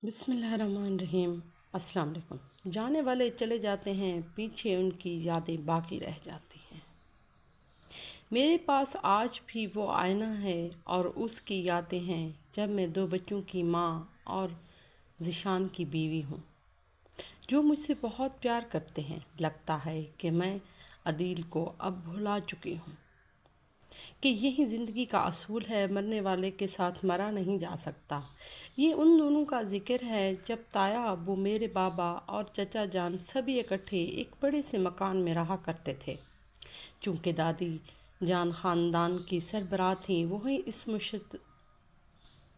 بسم اللہ الرحمن الرحیم۔ السلام علیکم۔ جانے والے چلے جاتے ہیں، پیچھے ان کی یادیں باقی رہ جاتی ہیں۔ میرے پاس آج بھی وہ آئینہ ہے اور اس کی یادیں ہیں جب میں 2 بچوں کی ماں اور ذیشان کی بیوی ہوں، جو مجھ سے بہت پیار کرتے ہیں۔ لگتا ہے کہ میں عدیل کو اب بھلا چکی ہوں، کہ یہی زندگی کا اصول ہے، مرنے والے کے ساتھ مرا نہیں جا سکتا۔ یہ ان دنوں کا ذکر ہے جب تایا ابو، میرے بابا اور چچا جان سبھی اکٹھے ایک بڑے سے مکان میں رہا کرتے تھے۔ چونکہ دادی جان خاندان کی سربراہ تھیں، وہی اس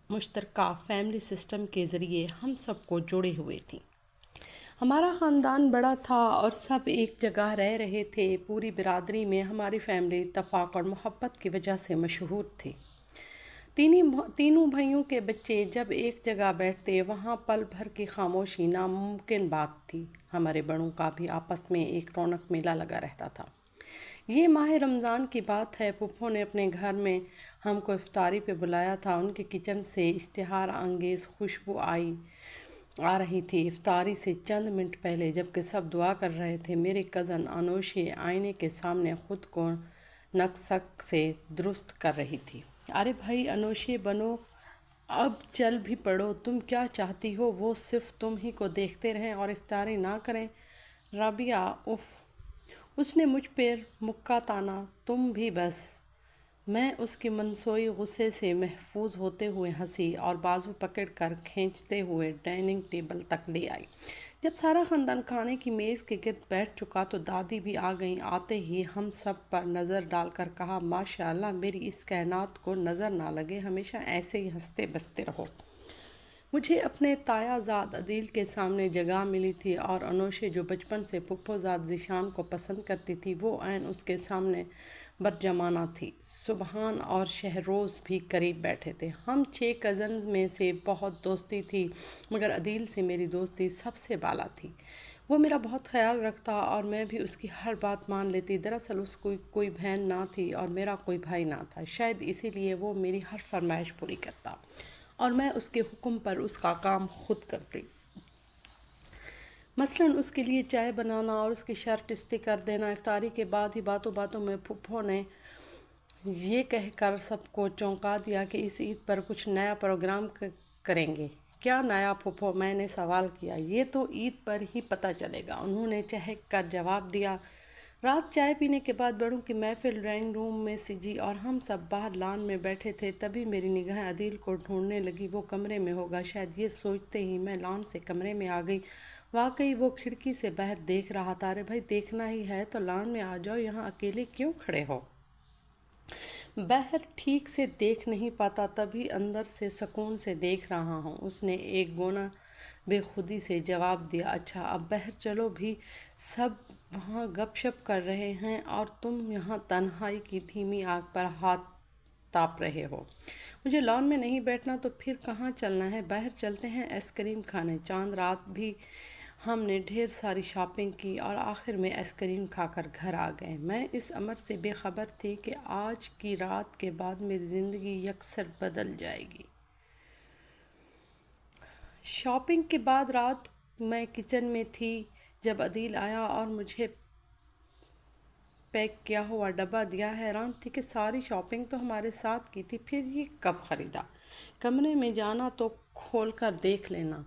مشترکہ فیملی سسٹم کے ذریعے ہم سب کو جوڑے ہوئے تھیں۔ ہمارا خاندان بڑا تھا اور سب ایک جگہ رہ رہے تھے۔ پوری برادری میں ہماری فیملی اتفاق اور محبت کی وجہ سے مشہور تھی۔ تینوں بھائیوں کے بچے جب ایک جگہ بیٹھتے، وہاں پل بھر کی خاموشی ناممکن بات تھی۔ ہمارے بڑوں کا بھی آپس میں ایک رونق میلہ لگا رہتا تھا۔ یہ ماہ رمضان کی بات ہے۔ پھپھو نے اپنے گھر میں ہم کو افطاری پہ بلایا تھا۔ ان کے کچن سے اشتہار انگیز خوشبو آ رہی تھی۔ افطاری سے چند منٹ پہلے جبکہ سب دعا کر رہے تھے، میرے کزن انوشے آئینے کے سامنے خود کو نقص سے درست کر رہی تھی۔ ارے بھائی انوشے بنو، اب چل بھی پڑو، تم کیا چاہتی ہو وہ صرف تم ہی کو دیکھتے رہیں اور افطاری نہ کریں؟ رابعہ اف، اس نے مجھ پر مکہ تانا، تم بھی بس۔ میں اس کی منسوئی غصے سے محفوظ ہوتے ہوئے ہنسی اور بازو پکڑ کر کھینچتے ہوئے ڈائننگ ٹیبل تک لے آئی۔ جب سارا خاندان کھانے کی میز کے گرد بیٹھ چکا تو دادی بھی آ گئیں۔ آتے ہی ہم سب پر نظر ڈال کر کہا، ماشاء اللہ، میری اس کائنات کو نظر نہ لگے، ہمیشہ ایسے ہی ہنستے بستے رہو۔ مجھے اپنے تایا زاد عدیل کے سامنے جگہ ملی تھی اور انوشے جو بچپن سے پھپھو زاد ذیشان کو پسند کرتی تھی، وہ عین اس کے سامنے برجمانہ تھی۔ سبحان اور شہروز بھی قریب بیٹھے تھے۔ ہم 6 کزنز میں سے بہت دوستی تھی، مگر عدیل سے میری دوستی سب سے بالا تھی۔ وہ میرا بہت خیال رکھتا اور میں بھی اس کی ہر بات مان لیتی۔ دراصل اس کی کوئی بہن نہ تھی اور میرا کوئی بھائی نہ تھا، شاید اسی لیے وہ میری ہر فرمائش پوری کرتا اور میں اس کے حکم پر اس کا کام خود کرتی۔ مثلاً اس کے لیے چائے بنانا اور اس کی شرٹ استری کر دینا۔ افطاری کے بعد ہی باتوں باتوں میں پھپھو نے یہ کہہ کر سب کو چونکا دیا کہ اس عید پر کچھ نیا پروگرام کریں گے۔ کیا نیا پھپھو؟ میں نے سوال کیا۔ یہ تو عید پر ہی پتہ چلے گا، انہوں نے چہک کر جواب دیا۔ رات چائے پینے کے بعد بڑوں کی محفل ڈرائنگ روم میں سجی اور ہم سب باہر لان میں بیٹھے تھے۔ تبھی میری نگاہیں عدیل کو ڈھونڈنے لگی۔ وہ کمرے میں ہوگا، شاید یہ سوچتے ہی میں لان سے کمرے میں آ گئی۔ واقعی وہ کھڑکی سے باہر دیکھ رہا تھا۔ ارے بھائی، دیکھنا ہی ہے تو لان میں آ جاؤ، یہاں اکیلے کیوں کھڑے ہو؟ باہر ٹھیک سے دیکھ نہیں پاتا، تبھی اندر سے سکون سے دیکھ رہا ہوں، اس نے ایک گونا بے خودی سے جواب دیا۔ اچھا، اب باہر چلو بھی، سب وہاں گپ شپ کر رہے ہیں اور تم یہاں تنہائی کی دھیمی آگ پر ہاتھ تاپ رہے ہو۔ مجھے لان میں نہیں بیٹھنا تو پھر کہاں چلنا ہے؟ باہر چلتے ہیں آئس کریم کھانے۔ چاند رات بھی ہم نے ڈھیر ساری شاپنگ کی اور آخر میں آئس کریم کھا کر گھر آ گئے۔ میں اس امر سے بے خبر تھی کہ آج کی رات کے بعد میری زندگی یکسر بدل جائے گی۔ شاپنگ کے بعد رات میں کچن میں تھی جب عدیل آیا اور مجھے پیک کیا ہوا ڈبہ دیا۔ حیران تھی کہ ساری شاپنگ تو ہمارے ساتھ کی تھی، پھر یہ کب خریدا؟ کمرے میں جانا تو کھول کر دیکھ لینا،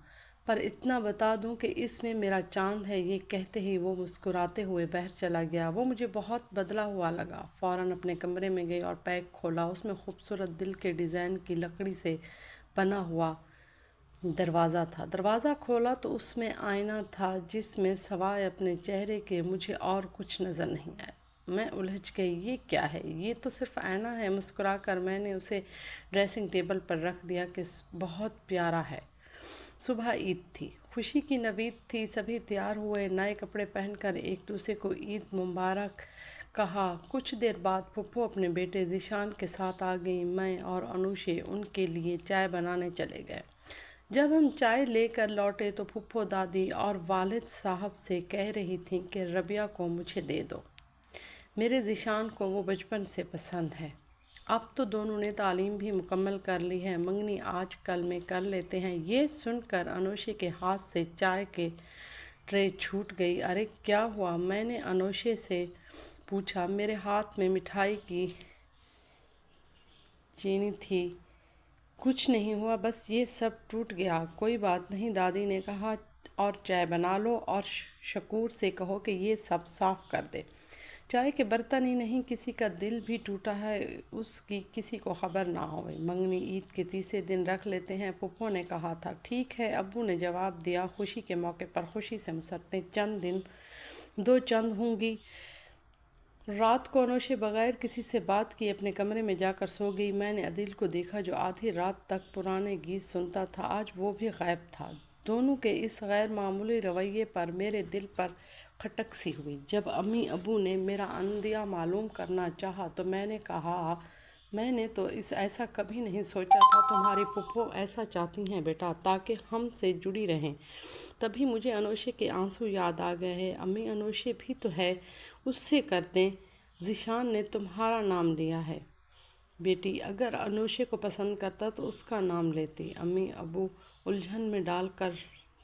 پر اتنا بتا دوں کہ اس میں میرا چاند ہے۔ یہ کہتے ہی وہ مسکراتے ہوئے باہر چلا گیا۔ وہ مجھے بہت بدلا ہوا لگا۔ فوراً اپنے کمرے میں گئی اور پیک کھولا۔ اس میں خوبصورت دل کے ڈیزائن کی لکڑی سے بنا ہوا دروازہ تھا۔ دروازہ کھولا تو اس میں آئینہ تھا، جس میں سوائے اپنے چہرے کے مجھے اور کچھ نظر نہیں آیا۔ میں الجھ گئی، یہ کیا ہے؟ یہ تو صرف آئینہ ہے۔ مسکرا کر میں نے اسے ڈریسنگ ٹیبل پر رکھ دیا کہ بہت پیارا ہے۔ صبح عید تھی، خوشی کی نوید تھی۔ سبھی تیار ہوئے، نئے کپڑے پہن کر ایک دوسرے کو عید مبارک کہا۔ کچھ دیر بعد پھپھو اپنے بیٹے ذیشان کے ساتھ آ گئیں۔ میں اور انوشے ان کے لیے چائے بنانے چلے گئے۔ جب ہم چائے لے کر لوٹے تو پھپھو دادی اور والد صاحب سے کہہ رہی تھیں کہ ربیہ کو مجھے دے دو، میرے ذیشان کو وہ بچپن سے پسند ہے۔ اب تو دونوں نے تعلیم بھی مکمل کر لی ہے، منگنی آج کل میں کر لیتے ہیں۔ یہ سن کر انوشے کے ہاتھ سے چائے کے ٹرے چھوٹ گئی۔ ارے کیا ہوا؟ میں نے انوشے سے پوچھا۔ میرے ہاتھ میں مٹھائی کی چینی تھی۔ کچھ نہیں ہوا، بس یہ سب ٹوٹ گیا۔ کوئی بات نہیں، دادی نے کہا، اور چائے بنا لو اور شکور سے کہو کہ یہ سب صاف کر دے۔ چائے کے برتن ہی نہیں، کسی کا دل بھی ٹوٹا ہے، اس کی کسی کو خبر نہ ہوئی۔ منگنی عید کے تیسرے دن رکھ لیتے ہیں، پھپھو نے کہا تھا۔ ٹھیک ہے، ابو نے جواب دیا۔ خوشی کے موقع پر خوشی سے مسرتیں دو چند ہوں گی۔ رات کو انوشے بغیر کسی سے بات کیے اپنے کمرے میں جا کر سو گئی۔ میں نے عدیل کو دیکھا جو آدھی رات تک پرانے گیت سنتا تھا، آج وہ بھی غائب تھا۔ دونوں کے اس غیر معمولی رویے پر میرے دل پر کھٹک سی ہوئی۔ جب امی ابو نے میرا عندیہ معلوم کرنا چاہا تو میں نے کہا، میں نے تو ایسا کبھی نہیں سوچا تھا۔ تمہاری پھپھو ایسا چاہتی ہیں بیٹا تاکہ ہم سے جڑی رہیں۔ تبھی مجھے انوشے کے آنسو یاد آ گئے ہیں۔ امی انوشے بھی تو ہے، اس سے کر دیں۔ ذیشان نے تمہارا نام لیا ہے بیٹی، اگر انوشے کو پسند کرتا تو اس کا نام لیتی۔ امی ابو الجھن میں ڈال کر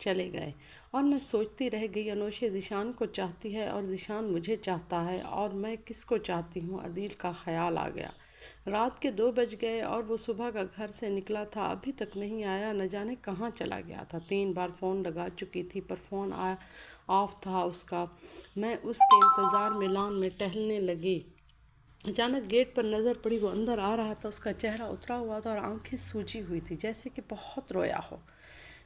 چلے گئے اور میں سوچتی رہ گئی۔ انوشے ذیشان کو چاہتی ہے اور ذیشان مجھے چاہتا ہے، اور میں کس کو چاہتی ہوں؟ عدیل کا خیال آ گیا۔ رات کے 2 بج گئے اور وہ صبح کا گھر سے نکلا تھا، ابھی تک نہیں آیا، نہ جانے کہاں چلا گیا تھا۔ 3 بار فون لگا چکی تھی پر فون آف تھا اس کا۔ میں اس کے انتظار میں لان میں ٹہلنے لگی۔ اچانک گیٹ پر نظر پڑی، وہ اندر آ رہا تھا۔ اس کا چہرہ اترا ہوا تھا اور آنکھیں سوجی ہوئی تھی جیسے کہ بہت رویا ہو۔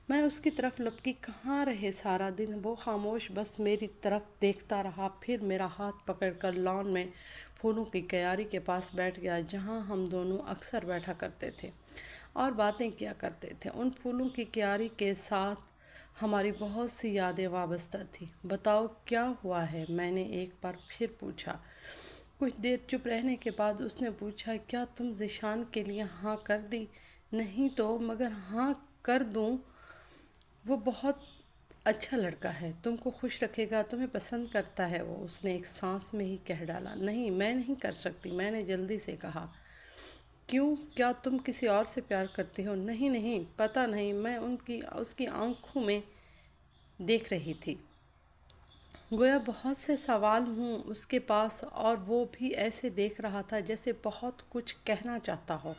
میں اس کی طرف لپکی۔ کہاں رہے سارا دن؟ وہ خاموش بس میری طرف دیکھتا رہا، پھر میرا ہاتھ پکڑ کر لان میں پھولوں کی کیاری کے پاس بیٹھ گیا جہاں ہم دونوں اکثر بیٹھا کرتے تھے اور باتیں کیا کرتے تھے۔ ان پھولوں کی کیاری کے ساتھ ہماری بہت سی یادیں وابستہ تھیں۔ بتاؤ کیا ہوا ہے؟ میں نے ایک بار پھر پوچھا۔ کچھ دیر چپ رہنے کے بعد اس نے پوچھا، کیا تم ذیشان کے لیے ہاں کر دی؟ نہیں تو مگر ہاں کر دوں؟ وہ بہت اچھا لڑکا ہے، تم کو خوش رکھے گا، تمہیں پسند کرتا ہے وہ، اس نے ایک سانس میں ہی کہہ ڈالا۔ نہیں، میں نہیں کر سکتی، میں نے جلدی سے کہا۔ کیوں؟ کیا تم کسی اور سے پیار کرتی ہو؟ نہیں نہیں، پتہ نہیں، میں اس کی آنکھوں میں دیکھ رہی تھی، گویا بہت سے سوال ہوں اس کے پاس، اور وہ بھی ایسے دیکھ رہا تھا جیسے بہت کچھ کہنا چاہتا ہو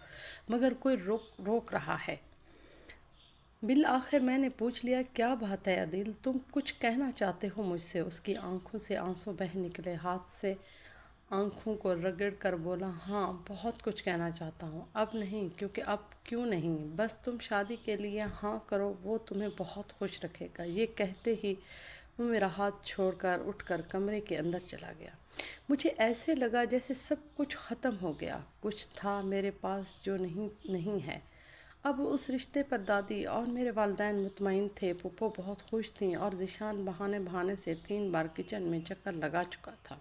مگر کوئی روک رہا ہے۔ بالآخر میں نے پوچھ لیا، کیا بات ہے عدیل؟ تم کچھ کہنا چاہتے ہو مجھ سے؟ اس کی آنکھوں سے آنسو بہہ نکلے، ہاتھ سے آنکھوں کو رگڑ کر بولا، ہاں بہت کچھ کہنا چاہتا ہوں۔ اب نہیں، کیونکہ اب کیوں نہیں، بس تم شادی کے لیے ہاں کرو، وہ تمہیں بہت خوش رکھے گا۔ یہ کہتے ہی وہ میرا ہاتھ چھوڑ کر اٹھ کر کمرے کے اندر چلا گیا۔ مجھے ایسے لگا جیسے سب کچھ ختم ہو گیا، کچھ تھا میرے پاس جو نہیں ہے اب۔ اس رشتے پر دادی اور میرے والدین مطمئن تھے، پھپھو بہت خوش تھیں، اور ذیشان بہانے سے 3 بار کچن میں چکر لگا چکا تھا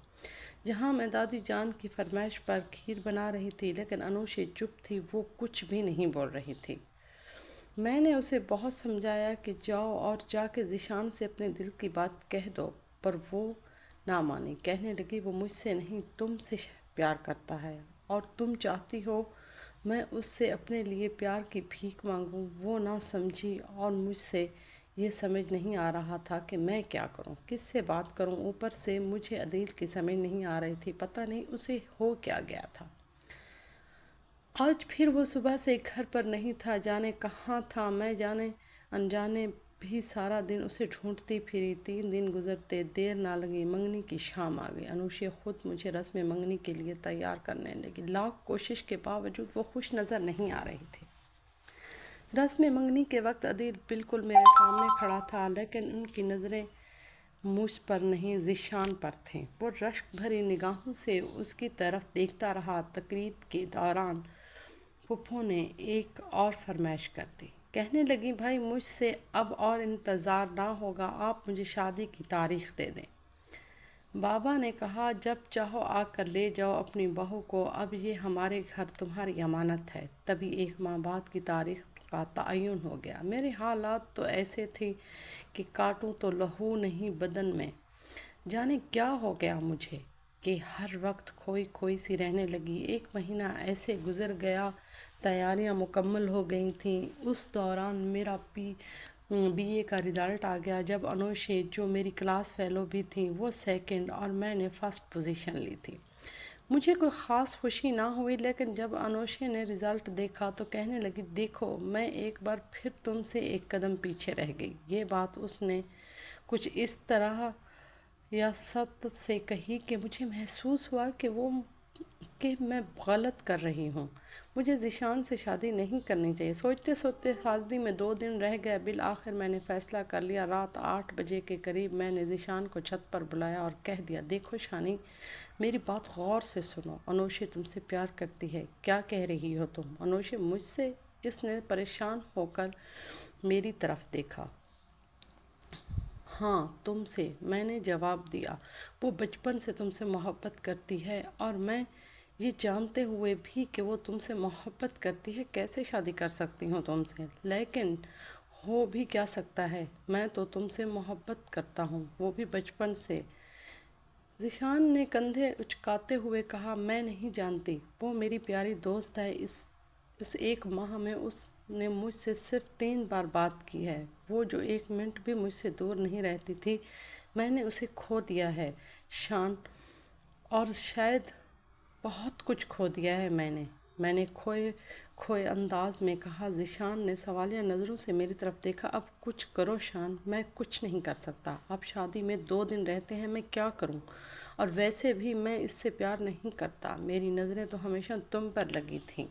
جہاں میں دادی جان کی فرمائش پر کھیر بنا رہی تھی، لیکن انوشے چپ تھی، وہ کچھ بھی نہیں بول رہی تھی۔ میں نے اسے بہت سمجھایا کہ جاؤ اور جا کے ذیشان سے اپنے دل کی بات کہہ دو، پر وہ نہ مانی۔ کہنے لگی، وہ مجھ سے نہیں تم سے پیار کرتا ہے، اور تم چاہتی ہو میں اس سے اپنے لیے پیار کی بھیک مانگوں۔ وہ نہ سمجھی، اور مجھ سے یہ سمجھ نہیں آ رہا تھا کہ میں کیا کروں، کس سے بات کروں۔ اوپر سے مجھے عدیل کی سمجھ نہیں آ رہی تھی، پتہ نہیں اسے ہو کیا گیا تھا۔ آج پھر وہ صبح سے گھر پر نہیں تھا، جانے کہاں تھا۔ میں جانے انجانے بھی سارا دن اسے ڈھونڈتی پھری۔ 3 دن گزرتے، دیر نہ لگی، منگنی کی شام آ گئی۔ انوشے خود مجھے رسم منگنی کے لیے تیار کرنے لگی۔ لاکھ کوشش کے باوجود وہ خوش نظر نہیں آ رہی تھی۔ رسم منگنی کے وقت عدیل بالکل میرے سامنے کھڑا تھا، لیکن ان کی نظریں مجھ پر نہیں، ذیشان پر تھیں۔ وہ رشک بھری نگاہوں سے اس کی طرف دیکھتا رہا۔ تقریب کے دوران پھپھو نے ایک اور فرمائش کر دی، کہنے لگی، بھائی مجھ سے اب اور انتظار نہ ہوگا، آپ مجھے شادی کی تاریخ دے دیں۔ بابا نے کہا، جب چاہو آ کر لے جاؤ اپنی بہو کو، اب یہ ہمارے گھر تمہاری امانت ہے۔ تبھی 1 ماہ بعد کی تاریخ کا تعین ہو گیا۔ میرے حالات تو ایسے تھے کہ کاٹوں تو لہو نہیں بدن میں، جانے کیا ہو گیا مجھے۔ کہ ہر وقت کھوئی کھوئی سی رہنے لگی۔ 1 مہینہ ایسے گزر گیا، تیاریاں مکمل ہو گئی تھیں۔ اس دوران میرا بی اے کا رزلٹ آ گیا، جب انوشے جو میری کلاس فیلو بھی تھیں وہ سیکنڈ اور میں نے فرسٹ پوزیشن لی تھی۔ مجھے کوئی خاص خوشی نہ ہوئی، لیکن جب انوشے نے رزلٹ دیکھا تو کہنے لگی، دیکھو میں ایک بار پھر تم سے 1 قدم پیچھے رہ گئی۔ یہ بات اس نے کچھ اس طرح یاست سے کہی کہ مجھے محسوس ہوا کہ میں غلط کر رہی ہوں۔ مجھے ذیشان سے شادی نہیں کرنی چاہیے۔ سوچتے سوچتے شادی میں 2 دن رہ گئے۔ بالآخر میں نے فیصلہ کر لیا۔ رات 8 بجے کے قریب میں نے ذیشان کو چھت پر بلایا اور کہہ دیا، دیکھو شانی، میری بات غور سے سنو۔ انوشے تم سے پیار کرتی ہے۔ کیا کہہ رہی ہو تم؟ انوشے مجھ سے؟ اس نے پریشان ہو کر میری طرف دیکھا۔ ہاں تم سے، میں نے جواب دیا۔ وہ بچپن سے تم سے محبت کرتی ہے، اور میں یہ جانتے ہوئے بھی کہ وہ تم سے محبت کرتی ہے کیسے شادی کر سکتی ہوں تم سے؟ لیکن ہو بھی کیا سکتا ہے، میں تو تم سے محبت کرتا ہوں، وہ بھی بچپن سے۔ ذیشان نے کندھے اچکاتے ہوئے کہا، میں نہیں جانتی، وہ میری پیاری دوست ہے۔ اس 1 ماہ میں اس نے مجھ سے صرف 3 بار بات کی ہے۔ وہ جو 1 منٹ بھی مجھ سے دور نہیں رہتی تھی، میں نے اسے کھو دیا ہے شان، اور شاید بہت کچھ کھو دیا ہے میں نے کھوئے انداز میں کہا۔ ذیشان نے سوالیہ نظروں سے میری طرف دیکھا۔ اب کچھ کرو شان۔ میں کچھ نہیں کر سکتا۔ اب شادی میں 2 دن رہتے ہیں، میں کیا کروں؟ اور ویسے بھی میں اس سے پیار نہیں کرتا۔ میری نظریں تو ہمیشہ تم پر لگی تھیں۔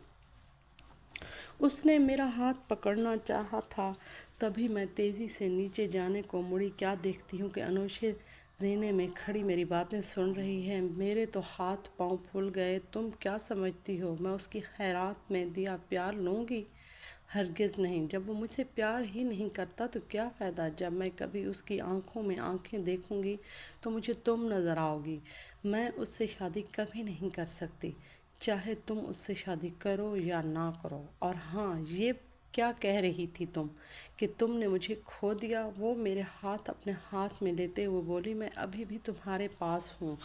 اس نے میرا ہاتھ پکڑنا چاہا تھا، تبھی میں تیزی سے نیچے جانے کو مڑی۔ کیا دیکھتی ہوں کہ انوشے زینے میں کھڑی میری باتیں سن رہی ہے۔ میرے تو ہاتھ پاؤں پھول گئے۔ تم کیا سمجھتی ہو میں اس کی خیرات میں دیا پیار لوں گی؟ ہرگز نہیں۔ جب وہ مجھ سے پیار ہی نہیں کرتا تو کیا فائدہ؟ جب میں کبھی اس کی آنکھوں میں آنکھیں دیکھوں گی تو مجھے تم نظر آؤ گی۔ میں اس سے شادی کبھی نہیں کر سکتی، چاہے تم اس سے شادی کرو یا نہ کرو۔ اور ہاں، یہ کیا کہہ رہی تھی تم کہ تم نے مجھے کھو دیا؟ وہ میرے ہاتھ اپنے ہاتھ میں لیتے ہوئے بولی، میں ابھی بھی تمہارے پاس ہوں،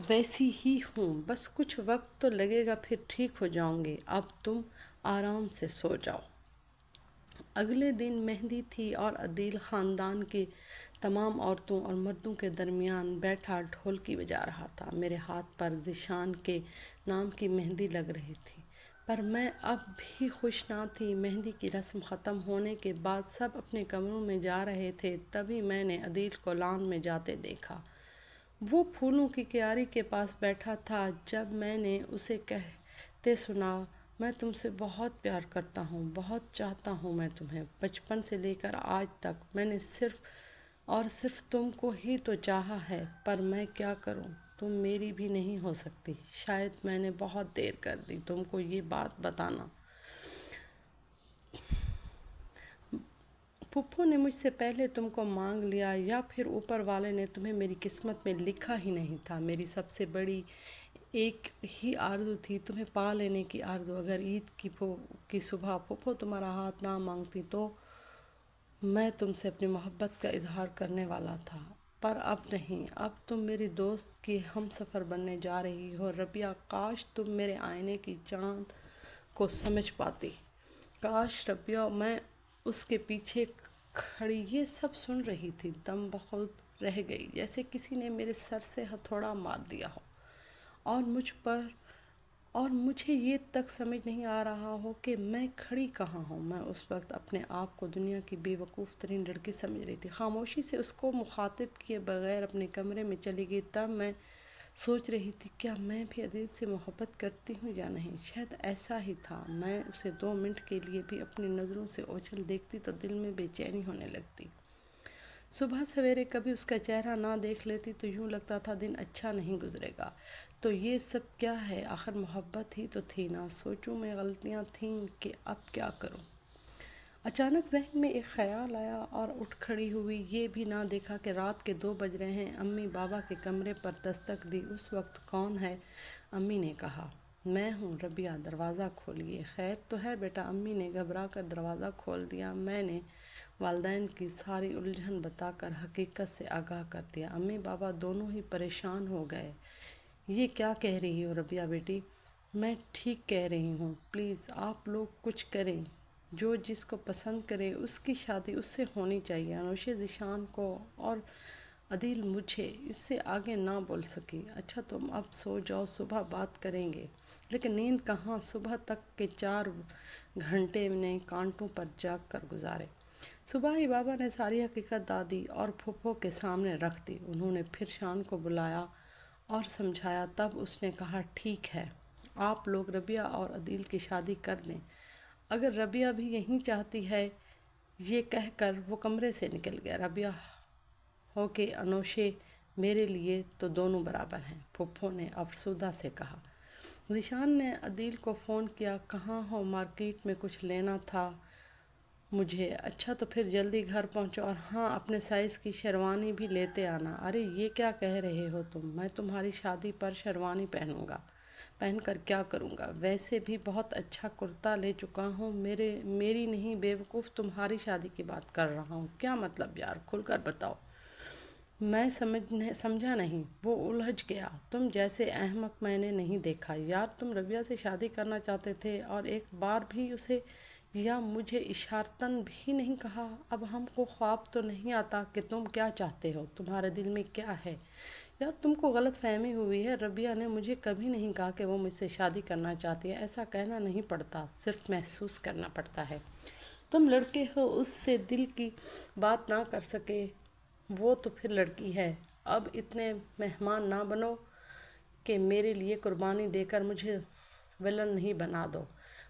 ویسی ہی ہوں، بس کچھ وقت تو لگے گا، پھر ٹھیک ہو جاؤں گی۔ اب تم آرام سے سو جاؤ۔ اگلے دن مہندی تھی اور عدیل خاندان کی تمام عورتوں اور مردوں کے درمیان بیٹھا ڈھولکی بجا رہا تھا۔ میرے ہاتھ پر ذیشان کے نام کی مہندی لگ رہی تھی، پر میں اب بھی خوش نہ تھی۔ مہندی کی رسم ختم ہونے کے بعد سب اپنے کمروں میں جا رہے تھے، تبھی میں نے عدیل کو لان میں جاتے دیکھا۔ وہ پھولوں کی کیاری کے پاس بیٹھا تھا۔ جب میں نے اسے کہتے سنا، میں تم سے بہت پیار کرتا ہوں، بہت چاہتا ہوں میں تمہیں، بچپن سے لے کر آج تک میں نے صرف اور صرف تم کو ہی تو چاہا ہے، پر میں کیا کروں، تم میری بھی نہیں ہو سکتی۔ شاید میں نے بہت دیر کر دی تم کو یہ بات بتانا۔ پھپھو نے مجھ سے پہلے تم کو مانگ لیا، یا پھر اوپر والے نے تمہیں میری قسمت میں لکھا ہی نہیں تھا۔ میری سب سے بڑی ایک ہی آرزو تھی، تمہیں پا لینے کی آرزو۔ اگر عید کی صبح پھپھو تمہارا ہاتھ نہ مانگتی تو میں تم سے اپنی محبت کا اظہار کرنے والا تھا، پر اب نہیں۔ اب تم میری دوست کی ہم سفر بننے جا رہی ہو۔ ربیہ، کاش تم میرے آئینے کی چاند کو سمجھ پاتی۔ کاش ربیہ۔ میں اس کے پیچھے کھڑی یہ سب سن رہی تھی، دم بخود رہ گئی، جیسے کسی نے میرے سر سے ہتھوڑا مار دیا ہو، اور مجھے یہ تک سمجھ نہیں آ رہا ہو کہ میں کھڑی کہاں ہوں۔ میں اس وقت اپنے آپ کو دنیا کی بے وقوف ترین لڑکی سمجھ رہی تھی۔ خاموشی سے اس کو مخاطب کیے بغیر اپنے کمرے میں چلی گئی۔ تب میں سوچ رہی تھی، کیا میں بھی عدیل سے محبت کرتی ہوں یا نہیں؟ شاید ایسا ہی تھا۔ میں اسے 2 منٹ کے لیے بھی اپنی نظروں سے اوجھل دیکھتی تو دل میں بے چینی ہونے لگتی۔ صبح سویرے کبھی اس کا چہرہ نہ دیکھ لیتی تو یوں لگتا تھا دن اچھا نہیں گزرے گا۔ تو یہ سب کیا ہے؟ آخر محبت ہی تو تھی نا۔ سوچوں میں غلطیاں تھیں کہ اب کیا کروں۔ اچانک ذہن میں ایک خیال آیا اور اٹھ کھڑی ہوئی۔ یہ بھی نہ دیکھا کہ رات کے 2 بج رہے ہیں۔ امی بابا کے کمرے پر دستک دی۔ اس وقت کون ہے؟ امی نے کہا۔ میں ہوں ربیہ، دروازہ کھولیے۔ خیر تو ہے بیٹا؟ امی نے گھبرا کر دروازہ کھول دیا۔ میں نے والدین کی ساری الجھن بتا کر حقیقت سے آگاہ کر دیا۔ امی بابا دونوں ہی پریشان ہو گئے۔ یہ کیا کہہ رہی ہو ربیہ بیٹی؟ میں ٹھیک کہہ رہی ہوں، پلیز آپ لوگ کچھ کریں۔ جو جس کو پسند کرے اس کی شادی اس سے ہونی چاہیے۔ انوشے ذیشان کو اور عدیل مجھے اس سے آگے نہ بول سکی۔ اچھا تم اب سو جاؤ، صبح بات کریں گے۔ لیکن نیند کہاں، صبح تک کے 4 گھنٹے نے کانٹوں پر جاگ کر گزارے۔ صبح ہی بابا نے ساری حقیقت دادی اور پھوپھو کے سامنے رکھ دی۔ انہوں نے پھر شان کو بلایا اور سمجھایا، تب اس نے کہا، ٹھیک ہے، آپ لوگ ربیہ اور عدیل کی شادی کر دیں۔ اگر ربیہ بھی یہی چاہتی ہے، یہ کہہ کر وہ کمرے سے نکل گیا۔ ربیہ ہو کہ انوشے میرے لیے تو دونوں برابر ہیں، پھوپھو نے افسردہ سے کہا۔ ذیشان نے عدیل کو فون کیا، کہاں ہو؟ مارکیٹ میں کچھ لینا تھا مجھے۔ اچھا تو پھر جلدی گھر پہنچو، اور ہاں اپنے سائز کی شیروانی بھی لیتے آنا۔ ارے یہ کیا کہہ رہے ہو تم؟ میں تمہاری شادی پر شیروانی پہنوں گا، پہن کر کیا کروں گا؟ ویسے بھی بہت اچھا کرتا لے چکا ہوں۔ میری نہیں بیوقوف، تمہاری شادی کی بات کر رہا ہوں۔ کیا مطلب یار؟ کھل کر بتاؤ۔ میں سمجھا نہیں۔ وہ الجھ گیا۔ تم جیسے احمق میں نے نہیں دیکھا یار۔ تم ربیہ سے شادی کرنا چاہتے تھے اور ایک بار بھی اسے یا مجھے اشارتاً بھی نہیں کہا۔ اب ہم کو خواب تو نہیں آتا کہ تم کیا چاہتے ہو، تمہارے دل میں کیا ہے؟ یار تم کو غلط فہمی ہوئی ہے۔ ربیہ نے مجھے کبھی نہیں کہا کہ وہ مجھ سے شادی کرنا چاہتی ہے۔ ایسا کہنا نہیں پڑتا، صرف محسوس کرنا پڑتا ہے۔ تم لڑکے ہو، اس سے دل کی بات نہ کر سکے، وہ تو پھر لڑکی ہے۔ اب اتنے مہمان نہ بنو کہ میرے لیے قربانی دے کر مجھے ولن نہیں بنا دو۔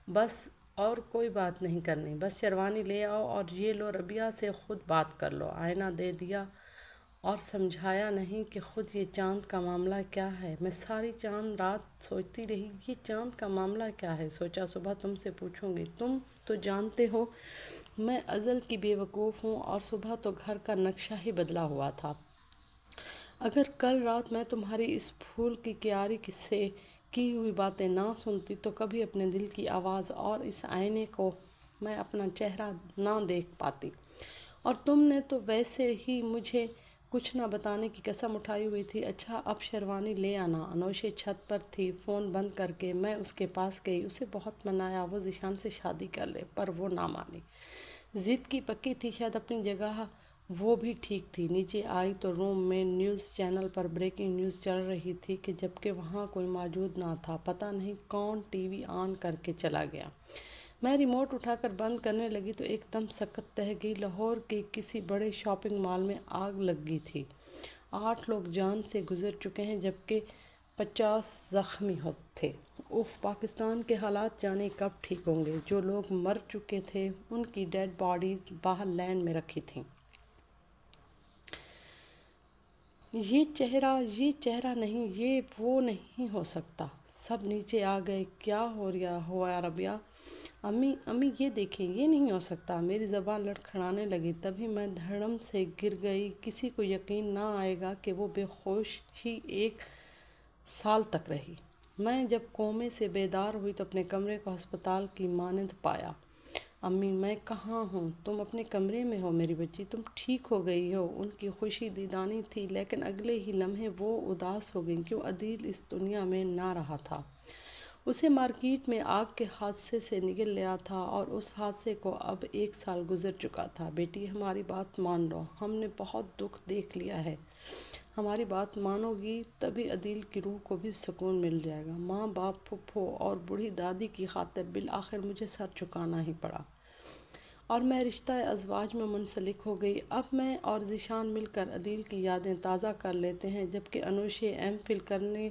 بس اور کوئی بات نہیں کرنی، بس شیروانی لے آؤ اور یہ لو، ربیہ سے خود بات کر لو۔ آئینہ دے دیا اور سمجھایا نہیں کہ خود یہ چاند کا معاملہ کیا ہے؟ میں ساری چاند رات سوچتی رہی، یہ چاند کا معاملہ کیا ہے؟ سوچا صبح تم سے پوچھوں گی۔ تم تو جانتے ہو میں ازل کی بیوقوف ہوں، اور صبح تو گھر کا نقشہ ہی بدلا ہوا تھا۔ اگر کل رات میں تمہاری اس پھول کی کیاری سے کی ہوئی باتیں نہ سنتی تو کبھی اپنے دل کی آواز اور اس آئینے کو میں اپنا چہرہ نہ دیکھ پاتی۔ اور تم نے تو ویسے ہی مجھے کچھ نہ بتانے کی قسم اٹھائی ہوئی تھی۔ اچھا اب شیروانی لے آنا۔ انوشے چھت پر تھی، فون بند کر کے میں اس کے پاس گئی، اسے بہت منایا وہ ذیشان سے شادی کر لے، پر وہ نہ مانی۔ ضد کی پکی تھی، شاید اپنی جگہ وہ بھی ٹھیک تھی۔ نیچے آئی تو روم میں نیوز چینل پر بریکنگ نیوز چل رہی تھی کہ جبکہ وہاں کوئی موجود نہ تھا۔ پتہ نہیں کون ٹی وی آن کر کے چلا گیا۔ میں ریموٹ اٹھا کر بند کرنے لگی تو ایک دم سکت تہ گئی۔ لاہور کے کسی بڑے شاپنگ مال میں آگ لگ گئی تھی۔ 8 لوگ جان سے گزر چکے ہیں جبکہ 50 زخمی تھے۔ اف، پاکستان کے حالات جانے کب ٹھیک ہوں گے۔ جو لوگ مر چکے تھے ان کی ڈیڈ باڈیز باہر لینڈ میں رکھی تھیں۔ یہ چہرہ نہیں، یہ وہ نہیں ہو سکتا۔ سب نیچے آ گئے۔ کیا ہوا ربیہ؟ امی یہ دیکھیں، یہ نہیں ہو سکتا۔ میری زبان لڑکھڑانے لگی، تبھی میں دھڑم سے گر گئی۔ کسی کو یقین نہ آئے گا کہ وہ بے ہوش ہی 1 سال تک رہی۔ میں جب کومے سے بیدار ہوئی تو اپنے کمرے کو ہسپتال کی مانند پایا۔ امی میں کہاں ہوں؟ تم اپنے کمرے میں ہو میری بچی، تم ٹھیک ہو گئی ہو۔ ان کی خوشی دیدانی تھی، لیکن اگلے ہی لمحے وہ اداس ہو گئیں۔ کیوں عدیل اس دنیا میں نہ رہا تھا؟ اسے مارکیٹ میں آگ کے حادثے سے نگل لیا تھا، اور اس حادثے کو اب 1 سال گزر چکا تھا۔ بیٹی ہماری بات مان لو، ہم نے بہت دکھ دیکھ لیا ہے۔ ہماری بات مانو گی تبھی عدیل کی روح کو بھی سکون مل جائے گا۔ ماں باپ، پھپھو اور بوڑھی دادی کی خاطر بالآخر مجھے سر جھکانا ہی پڑا، اور میں رشتہ ازواج میں منسلک ہو گئی۔ اب میں اور ذیشان مل کر عدیل کی یادیں تازہ کر لیتے ہیں، جبکہ انوشے M.Phil کرنے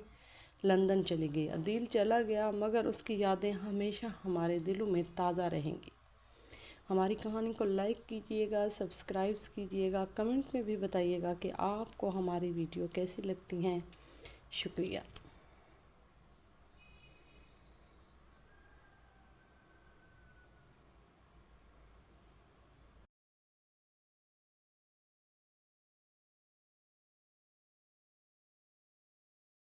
لندن چلی گئی۔ عدیل چلا گیا، مگر اس کی یادیں ہمیشہ ہمارے دلوں میں تازہ رہیں گی۔ ہماری کہانی کو لائک کیجیے گا، سبسکرائب کیجیے گا، کمنٹ میں بھی بتائیے گا کہ آپ کو ہماری ویڈیو کیسی لگتی ہیں۔ شکریہ۔